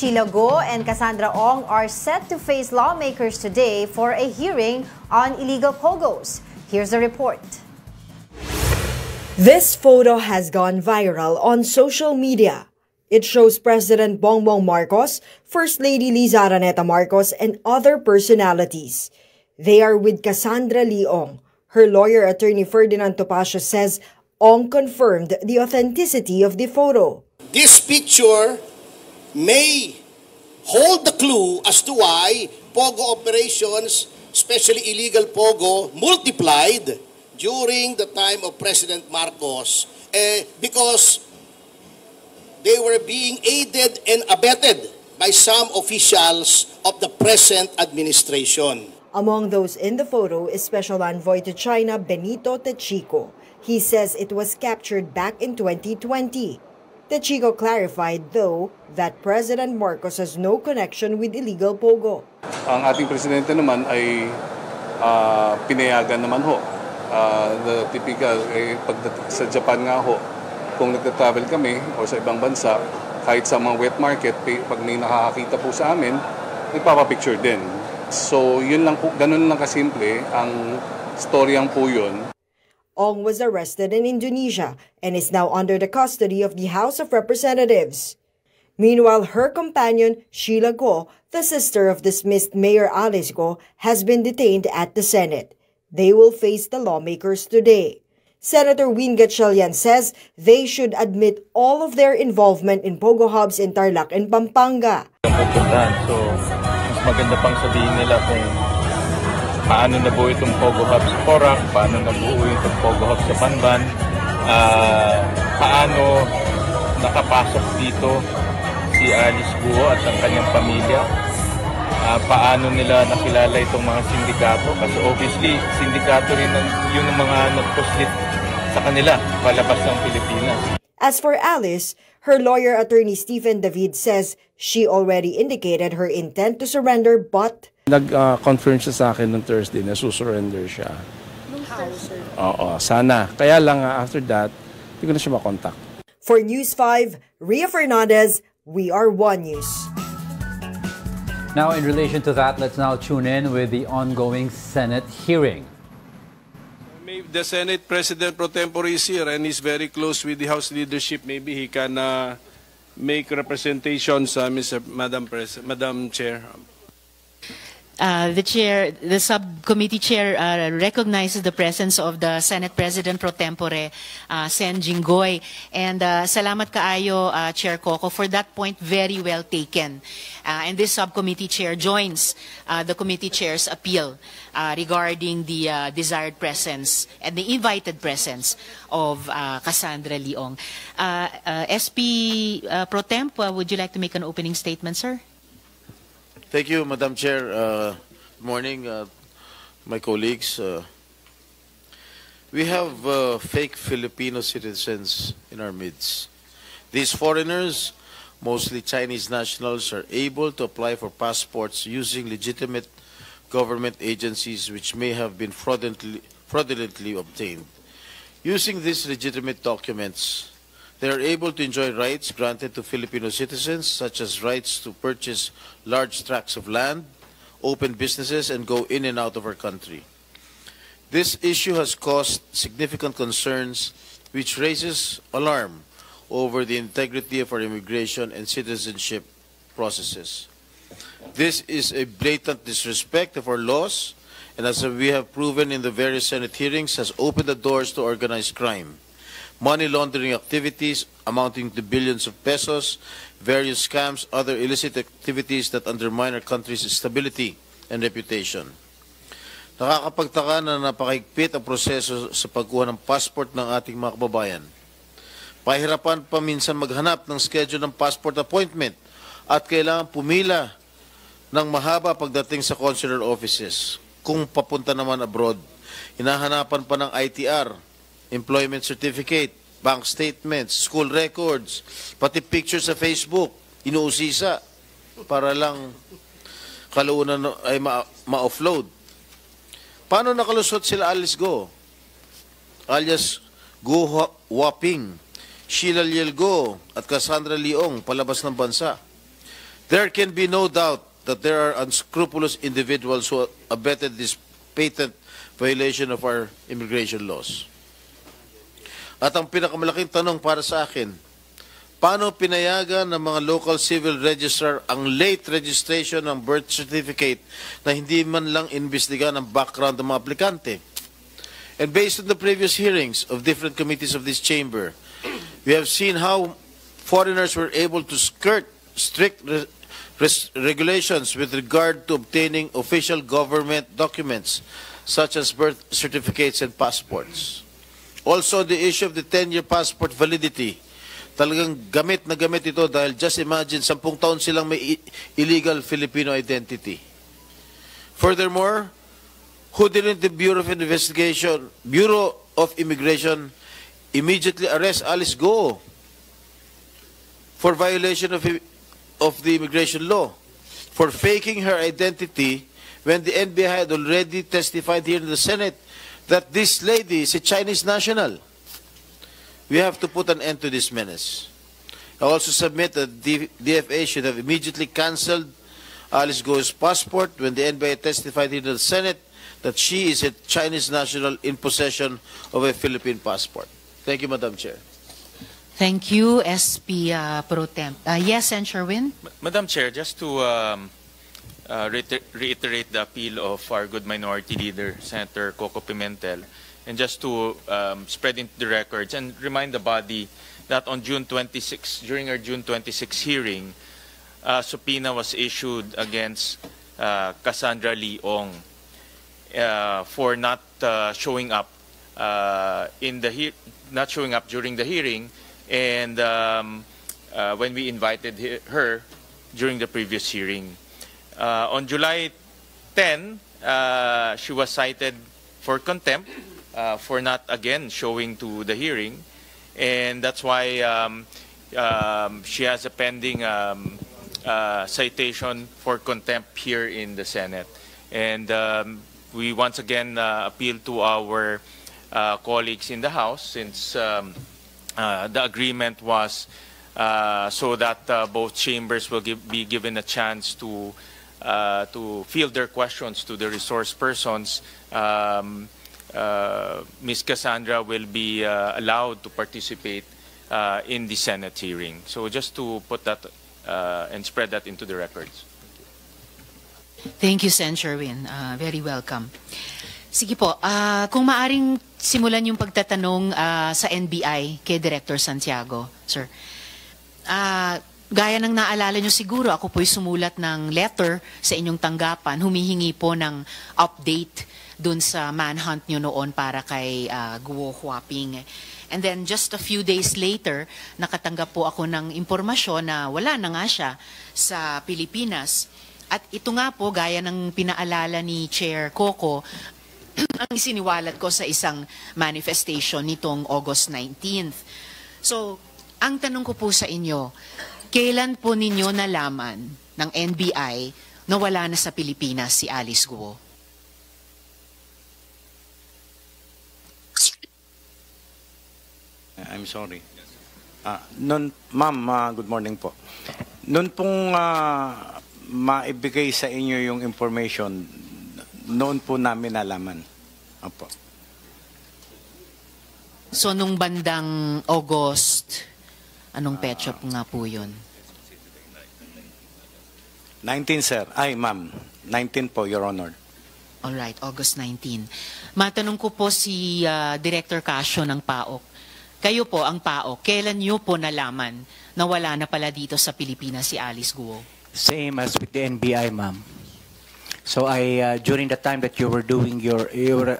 Sheila Go and Cassandra Ong are set to face lawmakers today for a hearing on illegal pogos. Here's the report. This photo has gone viral on social media. It shows President Bongbong Marcos, First Lady Liza Araneta Marcos, and other personalities. They are with Cassandra Leong. Her lawyer, attorney Ferdinand Topacio, says Ong confirmed the authenticity of the photo. This picture may hold the clue as to why pogo operations, especially illegal pogo, multiplied during the time of President Marcos because they were being aided and abetted by some officials of the present administration. Among those in the photo is Special Envoy to China Benito Techico. He says it was captured back in 2020. Techico clarified, though, that President Marcos has no connection with illegal pogo. Ang ating presidente naman ay pinayagan naman ho. The typical, pagdating sa Japan nga ho, kung nagta-travel kami o sa ibang bansa, kahit sa mga wet market, pag may nakakakita po sa amin, nagpapapicture din. So, yun lang po, ganun lang kasimple, ang storyang po yun. Ong was arrested in Indonesia and is now under the custody of the House of Representatives. Meanwhile, her companion, Sheila Go, the sister of dismissed Mayor Alice Go, has been detained at the Senate. They will face the lawmakers today. Senator Win Gatchalian says they should admit all of their involvement in pogo hubs in Tarlac and Pampanga. So, mas maganda pang sabihin nila kung paano nabuo itong pogo hub sa Porac, paano nabuo itong pogo hub sa Banban, paano nakapasok dito si Alice Guo at ang kanyang pamilya, paano nila nakilala itong mga sindikato, kasi obviously sindikato rin yung mga nagpuslit sa kanila palabas ng Pilipinas. As for Alice, her lawyer attorney Stephen David says she already indicated her intent to surrender but Nag-confirm siya sa akin noong Thursday na susurrender siya. Oo, sana. Kaya lang after that, hindi ko na siya makontak. For News 5, Ria Fernandez, We Are One News. Now, in relation to that, let's now tune in with the ongoing Senate hearing. The Senate President pro tempore is here and is very close with the House leadership. Maybe he can make representations, Madam Chair. The subcommittee chair recognizes the presence of the Senate President pro tempore, Sen Jinggoy, and salamat kaayo, Chair Coco, for that point, very well taken. And this subcommittee chair joins the committee chair's appeal regarding the desired presence and the invited presence of Cassandra Leong. SP Pro Temp, would you like to make an opening statement, sir? Thank you, Madam Chair. Good morning, my colleagues. We have fake Filipino citizens in our midst. These foreigners, mostly Chinese nationals, are able to apply for passports using legitimate government agencies which may have been fraudulently obtained. Using these legitimate documents, they are able to enjoy rights granted to Filipino citizens, such as rights to purchase large tracts of land, open businesses, and go in and out of our country. This issue has caused significant concerns, which raises alarm over the integrity of our immigration and citizenship processes. This is a blatant disrespect of our laws, and as we have proven in the various Senate hearings, has opened the doors to organized crime, money laundering activities amounting to billions of pesos, various scams, other illicit activities that undermine our country's stability and reputation. Nakakapagtaka na napakahigpit ang proseso sa pagkuha ng passport ng ating mga kababayan. Pahirapan pa minsan maghanap ng schedule ng passport appointment at kailangan pumila ng mahaba pagdating sa consular offices. Kung papunta naman abroad, hinahanapan pa ng ITR, employment certificate, bank statements, school records, pati pictures sa Facebook, inuusisa para lang kalaunan ay ma-offload. Paano nakalusot sila Alice Go, alias Go Waping, Sheila Liel Go at Cassandra Leong palabas ng bansa? There can be no doubt that there are unscrupulous individuals who abetted this patent violation of our immigration laws. At ang pinakamalaking tanong para sa akin, paano pinayagan ng mga local civil registrar ang late registration ng birth certificate na hindi man lang investigahan ang background ng mga aplikante? And based on the previous hearings of different committees of this chamber, we have seen how foreigners were able to skirt strict regulations with regard to obtaining official government documents such as birth certificates and passports. Also, the issue of the 10-year passport validity, talagang gamit na gamit ito dahil just imagine 10 taon silang may illegal Filipino identity. Furthermore, who didn't the Bureau of Immigration immediately arrest Alice Go for violation of the immigration law, for faking her identity when the NBI had already testified here in the Senate that this lady is a Chinese national? We have to put an end to this menace. I also submit that the DFA should have immediately canceled Alice Go's passport when the NBI testified here in the Senate that she is a Chinese national in possession of a Philippine passport. Thank you, Madam Chair. Thank you, SP Pro Temp. Yes, Sen. Sherwin? Madam Chair, just to reiterate the appeal of our good minority leader, Senator Coco Pimentel, and just to spread into the records and remind the body that on June 26, during our June 26 hearing, subpoena was issued against Cassandra Leong for not showing up during the hearing, and when we invited her during the previous hearing. On July 10, she was cited for contempt for not again showing to the hearing, and that's why she has a pending citation for contempt here in the Senate. And we once again appeal to our colleagues in the House, since the agreement was so that both chambers will be given a chance to field their questions to the resource persons. Ms. Cassandra will be allowed to participate in the Senate hearing. So just to put that and spread that into the records. Thank you, Sen. Sherwin. Very welcome. Sige po, kung maaring simulan yung pagtatanong sa NBI kay Director Santiago, sir. Gaya ng naalala nyo siguro, ako po'y sumulat ng letter sa inyong tanggapan, humihingi po ng update dun sa manhunt nyo noon para kay Guo Huaping. And then just a few days later, nakatanggap po ako ng impormasyon na wala na nga siya sa Pilipinas. At ito nga po, gaya ng pinaalala ni Chair Coco, ang isiniwalat ko sa isang manifestation nitong August 19th. So, ang tanong ko po sa inyo, kailan po ninyo nalaman ng NBI na wala na sa Pilipinas si Alice Guo? I'm sorry. Ma'am, good morning po. Noon pong maibigay sa inyo yung information, noon po namin nalaman. Opo. So, nung bandang August, anong petsa po nga po yun? 19, sir. Ay, ma'am. 19 po, Your Honor. Alright, August 19. Matanong ko po si Director Casio ng PAOK. Kayo po, ang PAOK, kailan niyo po nalaman na wala na pala dito sa Pilipinas si Alice Guo? Same as with the NBI, ma'am. So during the time that you were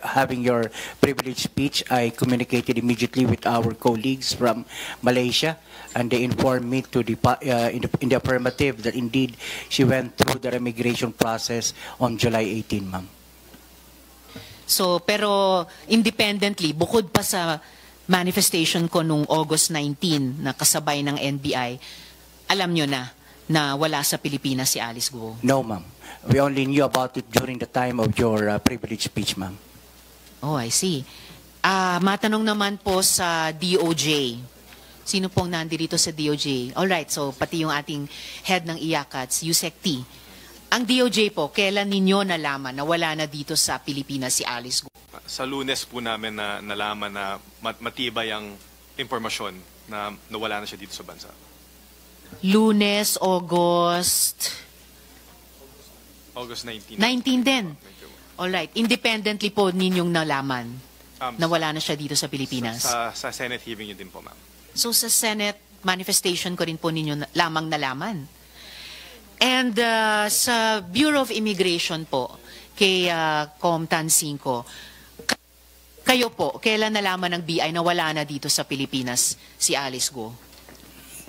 having your privileged speech, I communicated immediately with our colleagues from Malaysia, and they informed me to in the affirmative that indeed she went through the immigration process on July 18, ma'am. So, pero independently, bukod pa sa manifestation ko nung August 19 na kasabay ng NBI, alam nyo na wala sa Pilipinas si Alice Guo? No, ma'am. We only knew about it during the time of your privileged speech, ma'am. Oh, I see. Matanong naman po sa DOJ. Sino pong nandito sa DOJ? Alright, so pati yung ating head ng IACATS, Yusek T. Ang DOJ po, kailan ninyo nalaman na wala na dito sa Pilipinas si Alice Guo? Sa Lunes po namin na nalaman na matibay ang impormasyon na nawala na siya dito sa bansa. Lunes, August 19. 19 din. Alright, independently po ninyong nalaman na wala na siya dito sa Pilipinas? Sa Senate hearing yun din po, ma'am. So sa Senate manifestation ko rin po ninyo lamang nalaman. And sa Bureau of Immigration po, kay Com Tan Cinco, kayo po, kailan nalaman ng BI na wala na dito sa Pilipinas si Alice Guo?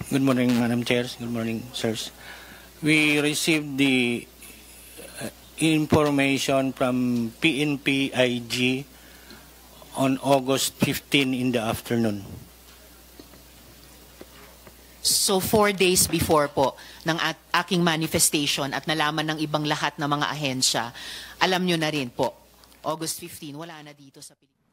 Good morning, Madam Chair. Good morning, sirs. We received the information from PNP-IG on August 15 in the afternoon. So 4 days before po ng aking manifestation at nalaman ng ibang lahat ng mga ahensya, alam nyo na rin po, August 15, wala na dito sa Pilipinas.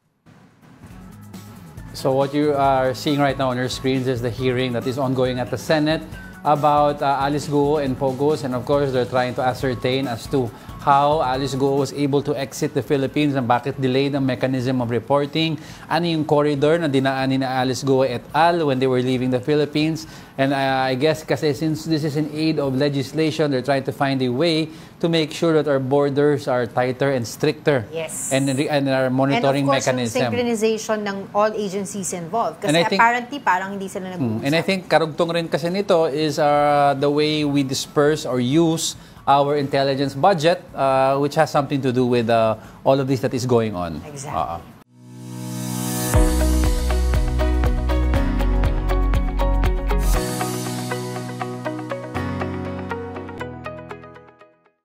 So what you are seeing right now on your screens is the hearing that is ongoing at the Senate about Alice Guo and Pogos, and of course they're trying to ascertain as to how Alice Guo was able to exit the Philippines and bakit delayed ang mechanism of reporting, ano yung corridor na dinaanin na Alice Guo et al. When they were leaving the Philippines. And I guess kasi since this is in aid of legislation, they're trying to find a way to make sure that our borders are tighter and stricter. Yes. And our monitoring and of course, mechanism. Yung synchronization ng all agencies involved. Kasi apparently, parang hindi sila nag-uusap. And I think karugtong rin kasi nito is the way we disperse or use our intelligence budget, which has something to do with all of this that is going on. Exactly.